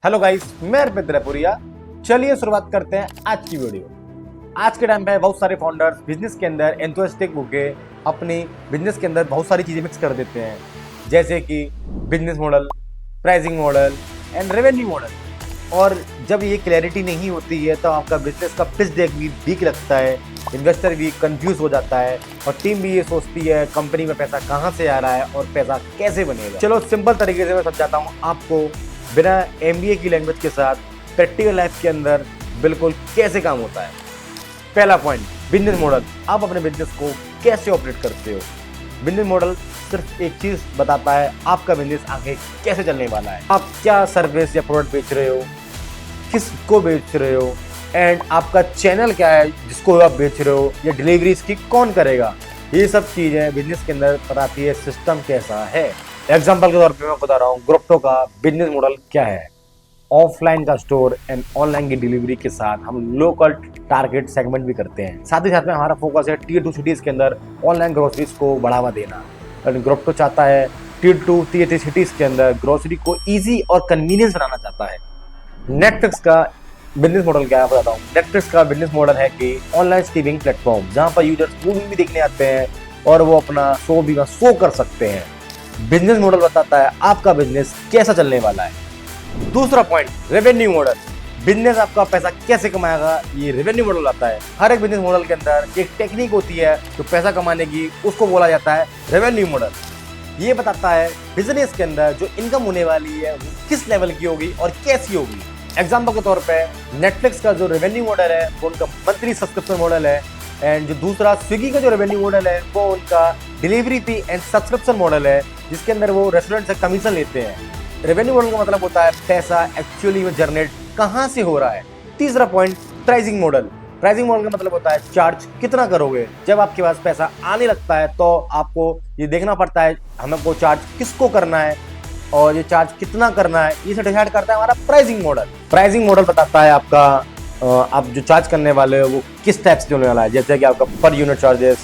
Hello guys, मैं अर्पित त्रिपुरिया। चलिए शुरुआत करते हैं आज की वीडियो। आज के टाइम पे बहुत सारे फाउंडर्स बिजनेस के अंदर एंथुसियास्टिक होके अपनी बिजनेस के अंदर बहुत सारी चीजें मिक्स कर देते हैं, जैसे कि business model, pricing model and revenue model. और जब ये क्लैरिटी नहीं होती है तो आपका बिजनेस का पिच डेक भी वीक लगता है, इन्वेस्टर भी कंफ्यूज हो जाता है और टीम भी ये सोचती है कंपनी में पैसा कहाँ से आ रहा है और पैसा कैसे बनेगा। चलो सिंपल तरीके से मैं समझाता हूँ आपको, बिना एमबीए की लैंग्वेज के साथ प्रैक्टिकल लाइफ के अंदर बिल्कुल कैसे काम होता है। पहला पॉइंट, बिजनेस मॉडल। आप अपने बिजनेस को कैसे ऑपरेट करते हो। बिजनेस मॉडल सिर्फ एक चीज बताता है, आपका बिजनेस आगे कैसे चलने वाला है। आप क्या सर्विस या प्रोडक्ट बेच रहे हो, किसको बेच रहे हो, एंड आपका चैनल क्या है जिसको आप बेच रहे हो, या डिलीवरी इसकी कौन करेगा। ये सब चीजें बिजनेस के अंदर बताती है सिस्टम कैसा है। एग्जाम्पल के तौर पे मैं बता रहा हूँ, ग्रोप्टो का बिजनेस मॉडल क्या है। ऑफलाइन का स्टोर एंड ऑनलाइन की डिलीवरी के साथ हम लोकल टारगेट सेगमेंट भी करते हैं। साथ ही साथ में हमारा फोकस है टीयर 2 सिटीज के अंदर ऑनलाइन ग्रोसरीज को बढ़ावा देना। और ग्रोप्टो चाहता है टीयर 2 टीयर 3 सिटीज के अंदर ग्रोसरी को ईजी और कन्वीनियंस बनाना चाहता है। नेटफ्लिक्स का बिजनेस मॉडल क्या है बताता हूँ। नेटफ्लिक्स का बिजनेस मॉडल है कि ऑनलाइन स्ट्रीमिंग प्लेटफॉर्म, जहाँ पर यूजर्स मूवी भी देखने आते हैं और वो अपना शो भी शो कर सकते हैं। बिजनेस मॉडल बताता है आपका बिजनेस कैसा चलने वाला है। दूसरा पॉइंट, रेवेन्यू मॉडल। बिजनेस आपका पैसा कैसे कमाएगा, ये रेवेन्यू मॉडल आता है। हर एक बिजनेस मॉडल के अंदर एक टेक्निक होती है जो पैसा कमाने की, उसको बोला जाता है रेवेन्यू मॉडल। ये बताता है बिजनेस के अंदर जो इनकम होने वाली है वो किस लेवल की होगी और कैसी होगी। एग्जाम्पल के तौर पे नेटफ्लिक्स का जो रेवेन्यू मॉडल है वो उनका मंथली सब्सक्रिप्शन मॉडल है, एंड जो दूसरा स्विगी का जो रेवेन्यू मॉडल है वो उनका delivery fee and subscription model है, जिसके अंदर वो रेस्टोरेंट से कमीशन लेते हैं। रेवेन्यू मॉडल का मतलब होता है पैसा एक्चुअली में जनरेट कहाँ से हो रहा है। तीसरा point, pricing model. Pricing model का मतलब होता है चार्ज कितना करोगे। जब आपके पास पैसा आने लगता है तो आपको ये देखना पड़ता है हमको चार्ज किसको करना है और ये चार्ज कितना करना है, ये डिसाइड करता है हमारा प्राइसिंग मॉडल। प्राइसिंग मॉडल बताता है आपका आप जो चार्ज करने वाले हो वो किस टाइप से होने वाला है, जैसे कि आपका पर unit charges,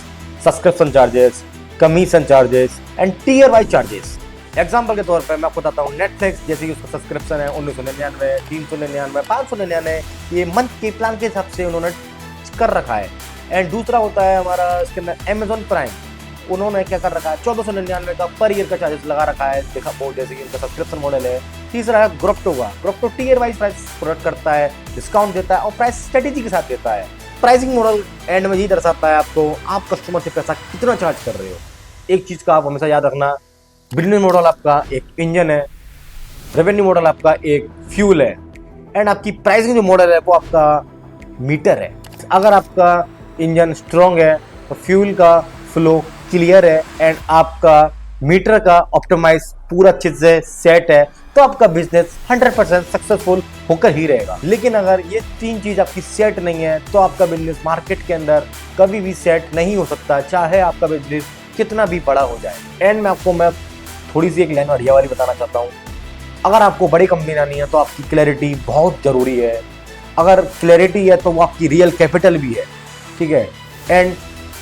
subscription charges, commission charges and tier wise charges. Example के तौर पे मैं आपको बताता हूँ, नेटफ्लिक्स जैसे कि उसका सब्सक्रिप्शन है 1999, 399, 599, ये मंथ के प्लान के हिसाब से उन्होंने कर रखा है। एंड दूसरा होता है हमारा इसके अंदर अमेजॉन प्राइम, उन्होंने क्या कर रखा है 1499 का पर ईयर का चार्जेस लगा रखा है, देखा वो जैसे कि इनका सब्सक्रिप्शन मॉडल है। तीसरा है ग्रोप्टो का। ग्रोप्टो टीयर वाइज प्राइस प्रोडक्ट करता है, डिस्काउंट देता है और प्राइस स्ट्रेटेजी के साथ देता है। प्राइसिंग मॉडल एंड में ये दर्शाता है आपको आप कस्टमर से पैसा कितना चार्ज कर रहे हो। एक चीज का आप हमेशा याद रखना, बिजनेस मॉडल आपका एक इंजन है, रेवेन्यू मॉडल आपका एक फ्यूल है, एंड आपकी प्राइसिंग जो मॉडल है वो आपका मीटर है। अगर आपका इंजन स्ट्रॉन्ग है तो फ्यूल का फ्लो क्लियर है एंड आपका मीटर का ऑप्टिमाइज पूरा अच्छे से सेट है, तो आपका बिजनेस 100% सक्सेसफुल होकर ही रहेगा। लेकिन अगर ये तीन चीज आपकी सेट नहीं है तो आपका बिजनेस मार्केट के अंदर कभी भी सेट नहीं हो सकता, चाहे आपका बिजनेस कितना भी बड़ा हो जाए। एंड में आपको मैं थोड़ी सी एक लाइन बढ़िया वाली बताना चाहता हूँ। अगर आपको बड़ी कंपनी लानी है तो आपकी क्लैरिटी बहुत जरूरी है। अगर क्लैरिटी है तो वो आपकी रियल कैपिटल भी है, ठीक है। एंड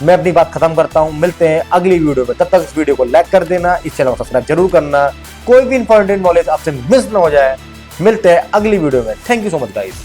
मैं अपनी बात खत्म करता हूं, मिलते हैं अगली वीडियो में। तब तक इस वीडियो को लाइक कर देना, इस चैनल को सब्सक्राइब जरूर करना, कोई भी इंपॉर्टेंट नॉलेज आपसे मिस ना हो जाए। मिलते हैं अगली वीडियो में। Thank you so much guys.